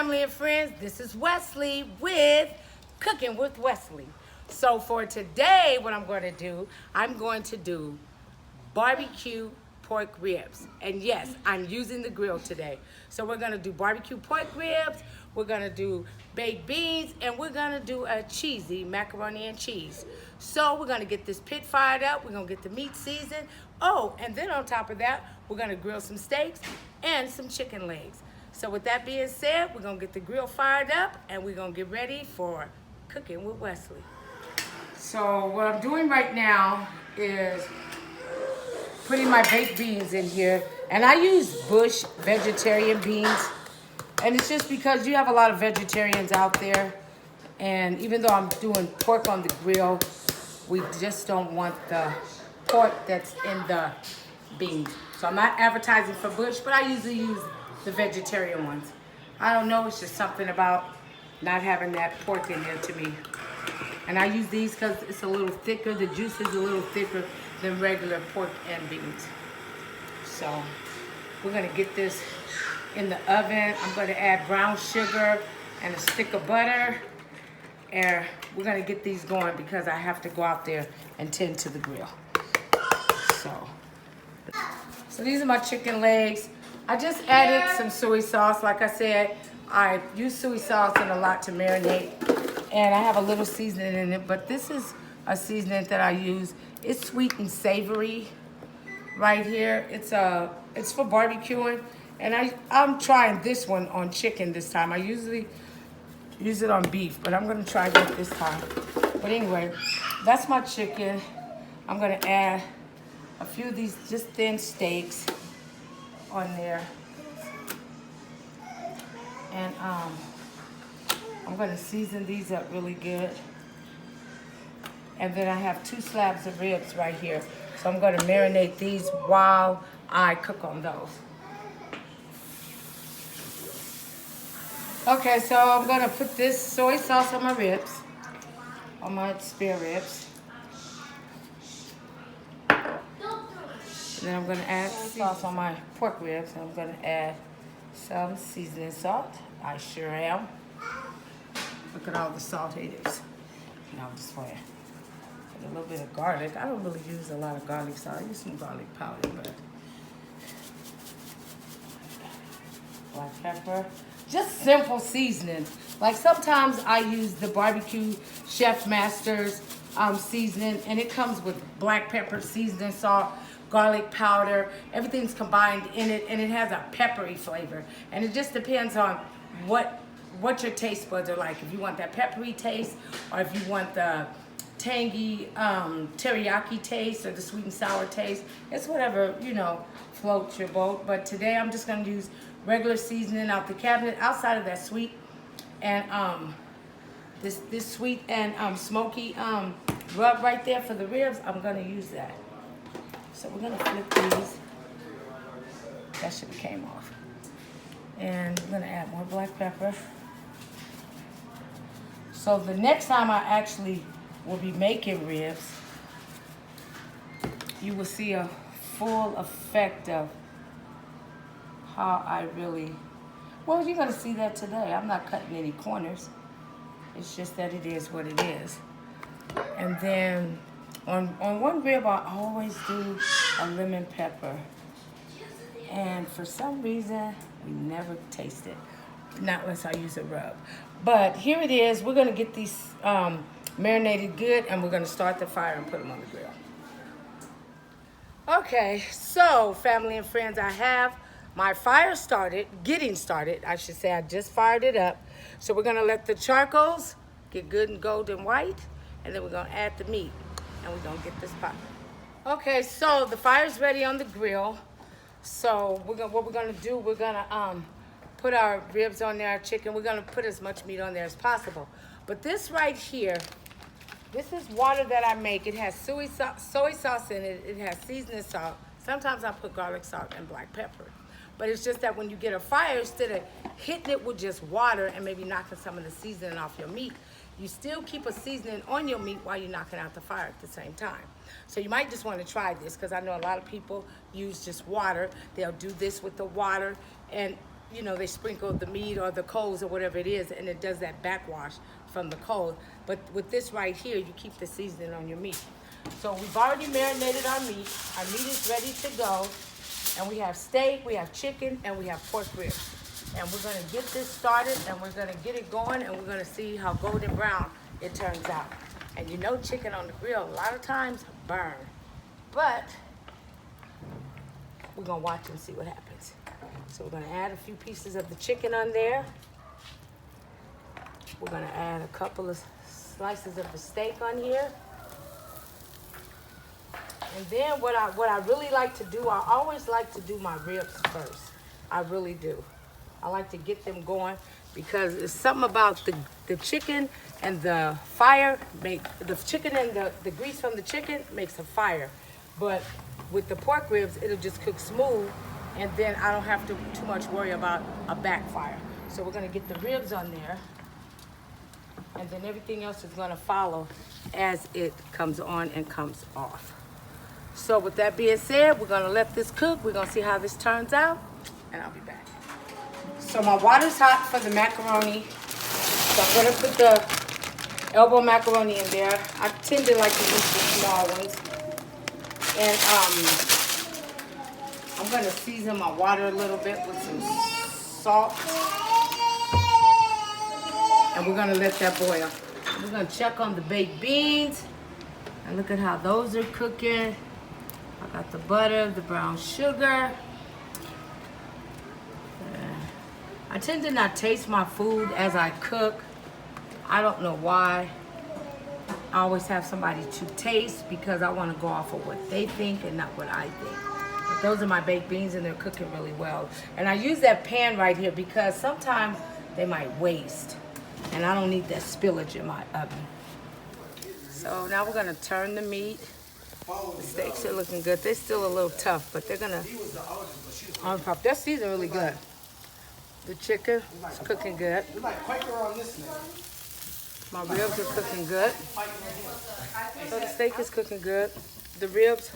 family and friends, this is Wesley with Cooking with Wesley. So for today, what I'm going to do barbecue pork ribs. And yes, I'm using the grill today. So we're going to do barbecue pork ribs, we're going to do baked beans, and we're going to do a cheesy macaroni and cheese. So we're going to get this pit fired up, we're going to get the meat seasoned. Oh, and then on top of that, we're going to grill some steaks and some chicken legs. So with that being said, we're going to get the grill fired up and we're going to get ready for Cooking with Wesley. So what I'm doing right now is putting my baked beans in here. And I use Bush vegetarian beans. And it's just because you have a lot of vegetarians out there. And even though I'm doing pork on the grill, we just don't want the pork that's in the beans. So I'm not advertising for Bush, but I usually use the vegetarian ones. I don't know, it's just something about not having that pork in there to me. And I use these because it's a little thicker, the juice is a little thicker than regular pork and beans. So we're gonna get this in the oven. I'm gonna add brown sugar and a stick of butter. And we're gonna get these going because I have to go out there and tend to the grill. So these are my chicken legs. I just added some soy sauce. Like I said, I use soy sauce in a lot to marinate. And I have a little seasoning in it, but this is a seasoning that I use. It's sweet and savory right here. It's for barbecuing. And I'm trying this one on chicken this time. I usually use it on beef, but I'm gonna try that this time. But anyway, that's my chicken. I'm gonna add a few of these just thin steaks on there. And I'm gonna season these up really good. And then I have 2 slabs of ribs right here. So I'm gonna marinate these while I cook on those. Okay, so I'm gonna put this soy sauce on my ribs, on my spare ribs. And then I'm gonna add sauce on my pork ribs. And I'm gonna add some seasoning salt. I sure am. Look at all the salt haters. No, I'm just playing. Put a little bit of garlic. I don't really use a lot of garlic sauce. I use some garlic powder, but black pepper. Just simple seasoning. Like sometimes I use the barbecue Chef Master's seasoning, and it comes with black pepper, seasoning salt, garlic powder. Everything's combined in it, and it has a peppery flavor. And it just depends on what your taste buds are like. If you want that peppery taste, or if you want the tangy teriyaki taste, or the sweet and sour taste. It's whatever, floats your boat. But today I'm just gonna use regular seasoning out the cabinet, outside of that sweet and this sweet and smoky rub right there for the ribs. I'm gonna use that. So we're gonna flip these. That should have came off. And we're gonna add more black pepper. So the next time I actually will be making ribs, you will see a full effect of how I really, well, you're gonna see that today. I'm not cutting any corners. It's just that it is what it is. And then on one rib, I always do a lemon pepper. And for some reason, we never taste it. Not unless I use a rub. But here it is. We're gonna get these marinated good, and we're gonna start the fire and put them on the grill. Okay, so family and friends, I have my fire started, getting started, I should say. I just fired it up. So we're gonna let the charcoals get good and golden white, and then we're gonna add the meat, and we're gonna get this popping. Okay, so the fire's ready on the grill. So what we're gonna do, we're gonna put our ribs on there, our chicken. We're gonna put as much meat on there as possible. But this right here, this is water that I make. It has soy sauce in it. It has seasoning salt. Sometimes I put garlic salt and black pepper. But it's just that when you get a fire, instead of hitting it with just water and maybe knocking some of the seasoning off your meat, you still keep a seasoning on your meat while you're knocking out the fire at the same time. So you might just want to try this, because I know a lot of people use just water. They'll do this with the water, and you know, they sprinkle the meat or the coals or whatever it is, and it does that backwash from the coal. But with this right here, you keep the seasoning on your meat. So we've already marinated our meat. Our meat is ready to go. And we have steak, we have chicken, and we have pork ribs. And we're gonna get this started, and we're gonna get it going, and we're gonna see how golden brown it turns out. And you know, chicken on the grill, a lot of times burn. But we're gonna watch and see what happens. So we're gonna add a few pieces of the chicken on there. We're gonna add a couple of slices of the steak on here. And then what I really like to do, I always like to do my ribs first. I really do. I like to get them going because it's something about the chicken and the fire, the chicken and the grease from the chicken makes a fire. But with the pork ribs, it'll just cook smooth, and then I don't have to too much worry about a backfire. So we're gonna get the ribs on there, and then everything else is gonna follow as it comes on and comes off. So with that being said, we're gonna let this cook. We're gonna see how this turns out, and I'll be back. So my water's hot for the macaroni. So I'm gonna put the elbow macaroni in there. I tend to like to use the small ones. And I'm gonna season my water a little bit with some salt. And we're gonna let that boil. We're gonna check on the baked beans. And look at how those are cooking. I got the butter, the brown sugar. I tend to not taste my food as I cook. I don't know why. I always have somebody to taste because I want to go off of what they think and not what I think. But those are my baked beans and they're cooking really well. And I use that pan right here because sometimes they might waste. And I don't need that spillage in my oven. So now we're gonna turn the meat. The steaks are looking good. They're still a little tough, but they're gonna unpop. They're seasoned really good. The chicken is cooking good. My ribs are cooking good. So the steak is cooking good. The ribs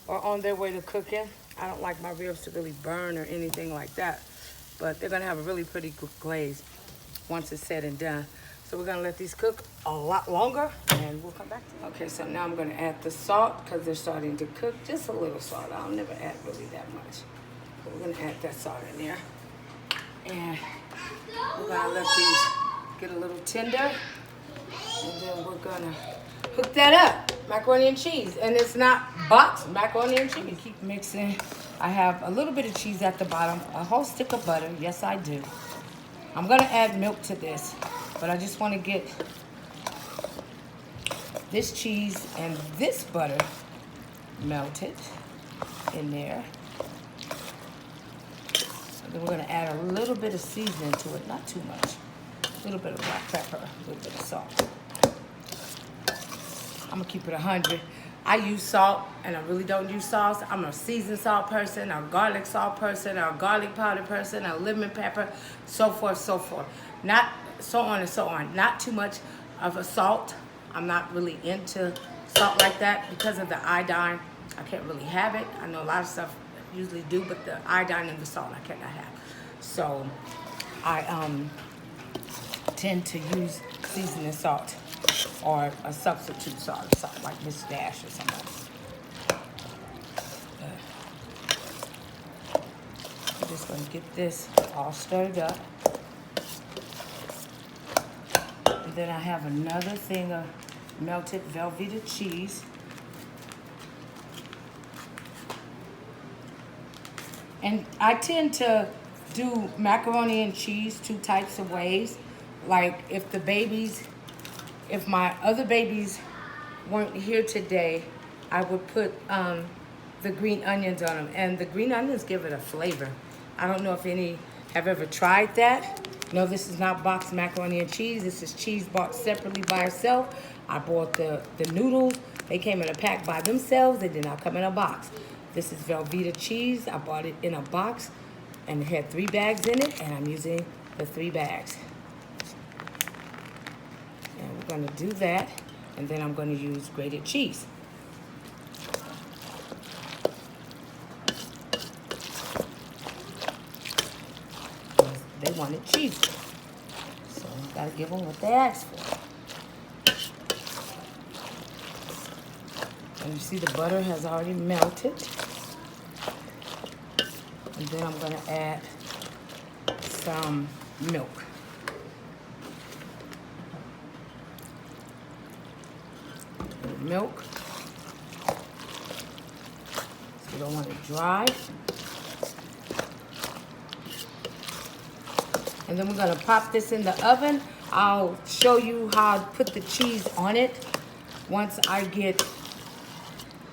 are on their way to cooking. I don't like my ribs to really burn or anything like that, but they're gonna have a really pretty good glaze once it's said and done. So we're gonna let these cook a lot longer and we'll come back. Okay, so now I'm gonna add the salt because they're starting to cook. Just a little salt. I'll never add really that much. But we're gonna add that salt in there. And we're gonna let these get a little tender. And then we're gonna hook that up. Macaroni and cheese. And it's not boxed macaroni and cheese. Keep mixing. I have a little bit of cheese at the bottom, a whole stick of butter. Yes, I do. I'm gonna add milk to this, but I just wanna get this cheese and this butter melted in there. And then we're gonna add a little bit of seasoning to it, not too much. A little bit of black pepper, a little bit of salt. I'm gonna keep it 100. I use salt, and I really don't use sauce. I'm a seasoned salt person, a garlic salt person, a garlic powder person, a lemon pepper, so forth, so forth. Not so on and so on. Not too much of a salt. I'm not really into salt like that because of the iodine. I can't really have it. I know a lot of stuff usually do, but the iodine and the salt I cannot have. So I tend to use seasoning salt or a substitute salt or something like Miss Dash or something. I'm just going to get this all stirred up. And then I have another thing of melted Velveeta cheese. And I tend to do macaroni and cheese 2 types of ways. Like if my other babies weren't here today, I would put the green onions on them. And the green onions give it a flavor. I don't know if any have ever tried that. No, this is not boxed macaroni and cheese. This is cheese bought separately by itself. I bought the noodles. They came in a pack by themselves. They did not come in a box. This is Velveeta cheese. I bought it in a box and it had 3 bags in it, and I'm using the 3 bags. And we're gonna do that, and then I'm gonna use grated cheese. wanted cheese. So you gotta give them what they ask for. And you see the butter has already melted. And then I'm gonna add some milk. Milk. So you don't want it dry. And then we're gonna pop this in the oven. I'll show you how I put the cheese on it once I get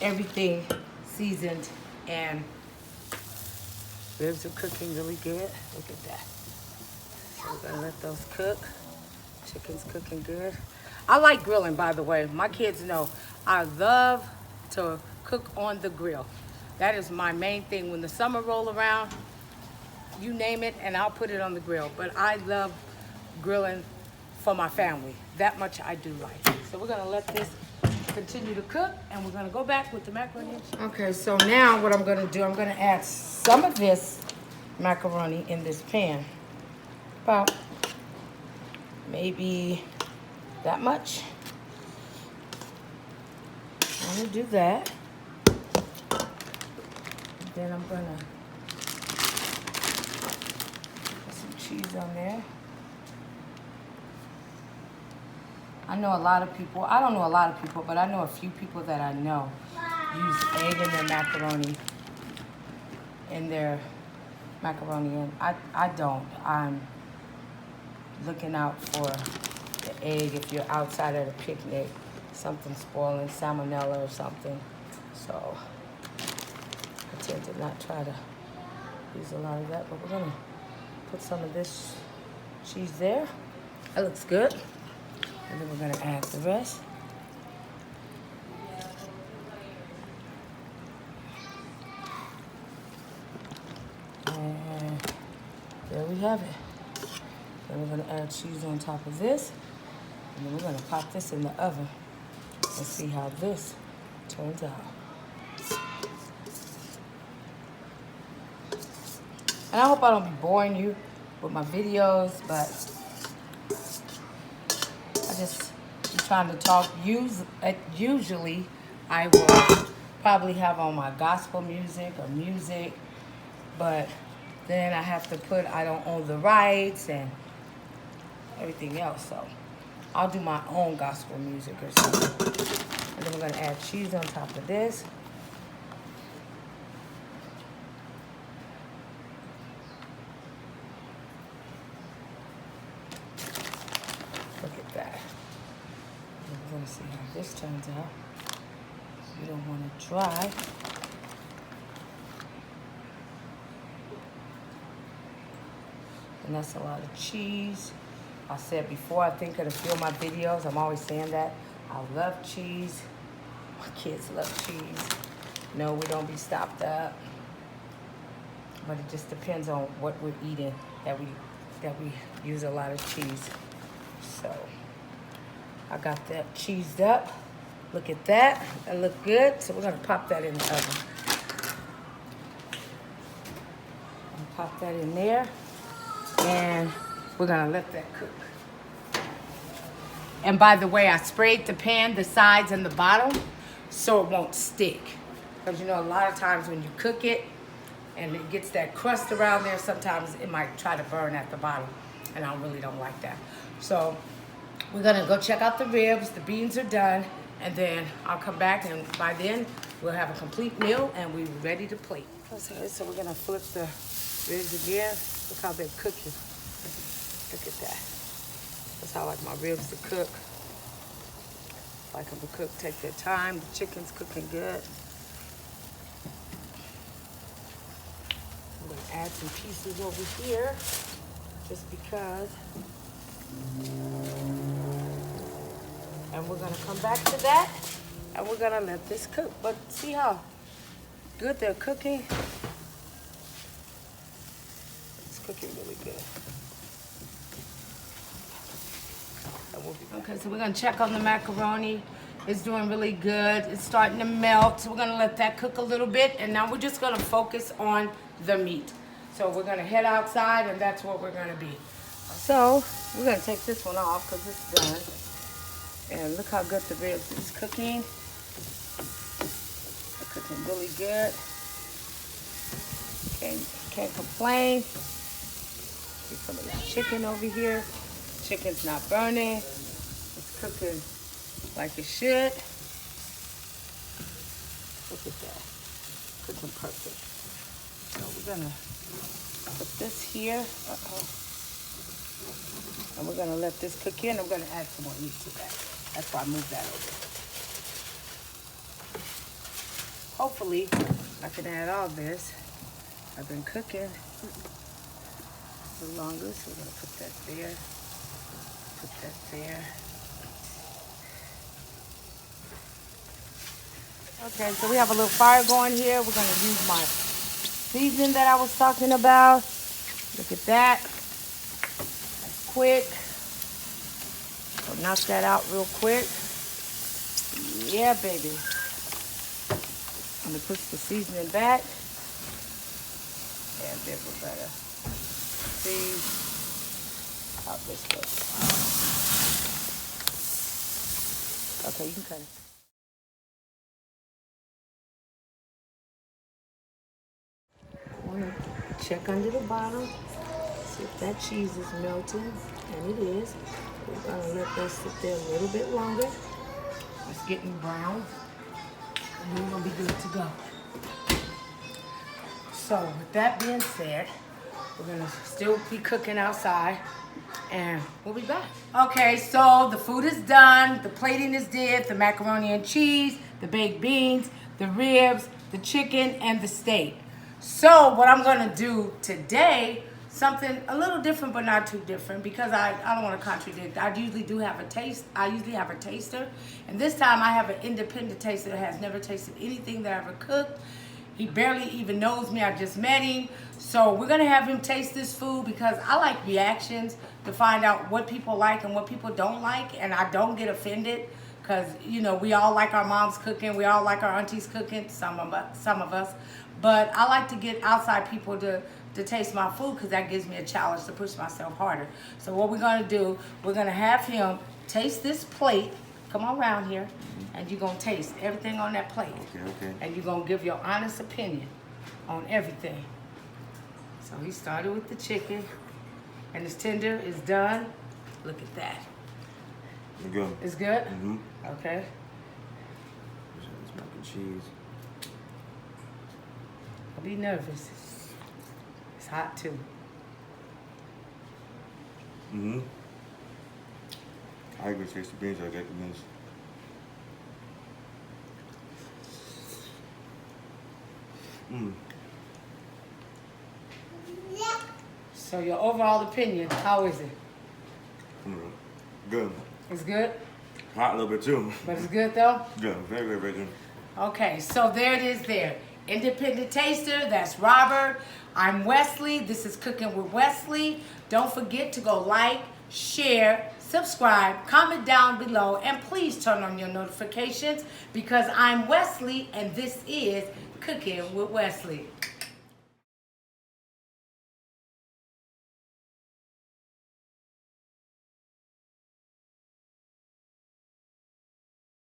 everything seasoned, and ribs are cooking really good. Look at that. So we're gonna let those cook. Chicken's cooking good. I like grilling, by the way. My kids know I love to cook on the grill. That is my main thing. When the summer roll around, you name it, and I'll put it on the grill. But I love grilling for my family. That much I do like. So we're gonna let this continue to cook, and we're gonna go back with the macaroni. Okay, so now what I'm gonna do, I'm gonna add some of this macaroni in this pan. About maybe that much. I'm gonna do that. Then I'm gonna put some cheese on there. I know a lot of people, I don't know a lot of people, but I know a few people that I know use egg in their macaroni, and I don't. I'm looking out for the egg if you're outside at a picnic, something spoiling, salmonella or something. So I tend to not try to use a lot of that, but we're gonna put some of this cheese there. That looks good. And then we're gonna add the rest. And there we have it. Then we're gonna add cheese on top of this. And then we're gonna pop this in the oven and see how this turns out. And I hope I don't be boring you with my videos, but I'm trying to talk. Usually, I will probably have on my gospel music or music, but then I have to I don't own the rights and everything else, so I'll do my own gospel music or something. And then we're gonna add cheese on top of this. Look at that. We're gonna see how this turns out. You don't want it dry. And that's a lot of cheese. I said before, I think it'll fill my videos. I'm always saying that. I love cheese. My kids love cheese. No, we don't be stopped up. But it just depends on what we're eating that we use a lot of cheese. So I got that cheesed up. Look at that. That look good. So we're gonna pop that in the oven. Pop that in there. And we're gonna let that cook. And by the way, I sprayed the pan, the sides and the bottom, so it won't stick. Because you know, a lot of times when you cook it and it gets that crust around there, sometimes it might try to burn at the bottom. And I really don't like that. So we're gonna go check out the ribs. The beans are done. And then I'll come back, and by then we'll have a complete meal and we're ready to plate. Okay, so we're gonna flip the ribs again. Look how they're cooking. Look at that. That's how I like my ribs to cook. Like them to cook, take their time. The chicken's cooking good. I'm gonna add some pieces over here, just because. And we're gonna come back to that, and we're gonna let this cook. But see how good they're cooking? It's cooking really good. Okay, so we're gonna check on the macaroni. It's doing really good. It's starting to melt. So we're gonna let that cook a little bit, and now we're just gonna focus on the meat. So we're gonna head outside and that's what we're gonna be. So we're gonna take this one off because it's done. And look how good the ribs is cooking. They're cooking really good. Can't complain. Get some of this chicken over here. Chicken's not burning. It's cooking like it should. Look at that. Cooking perfect. So we're gonna put this here. And we're gonna let this cook in. I'm gonna add some more meat to that. That's why I moved that over. Hopefully, I can add all this. I've been cooking the longest. We're gonna put that there. Put that there. Okay, so we have a little fire going here. We're gonna use my seasoning that I was talking about. Look at that. That's quick. So knock that out real quick. Yeah, baby. I'm gonna put the seasoning back. And then we're gonna see how this looks. Okay, you can cut it. I wanna check under the bottom, see if that cheese is melting, and it is. We're gonna let that sit there a little bit longer. It's getting brown, and we're gonna be good to go. So with that being said, we're gonna still be cooking outside and we'll be back. Okay, so the food is done, the plating is did, the macaroni and cheese, the baked beans, the ribs, the chicken, and the steak. So what I'm gonna do today, something a little different but not too different because I don't wanna contradict. I usually do have a taste. I usually have a taster. And this time I have an independent taster that has never tasted anything that I ever cooked. He barely even knows me. I just met him. So we're going to have him taste this food because I like reactions to find out what people like and what people don't like. And I don't get offended because, you know, we all like our moms cooking. We all like our aunties cooking, some of us. But I like to get outside people to taste my food because that gives me a challenge to push myself harder. So what we're going to do, we're going to have him taste this plate. Come on around here, and you're going to taste everything on that plate. Okay. And you're going to give your honest opinion on everything. So he started with the chicken, and his tender is done. Look at that. It's good. It's good? Mm-hmm. Okay. It's mac and cheese. Don't be nervous. It's hot, too. Mm-hmm. I agree. Taste the beans. I get the beans. So your overall opinion, how is it? Good. It's good? Hot a little bit too. But it's good though? Good. Very, very, very good. Okay, so there it is there. Independent taster, that's Robert. I'm Wesley. This is Cooking with Wesley. Don't forget to go like, share, subscribe, comment down below, and please turn on your notifications because I'm Wesley and this is Cooking with Wesley.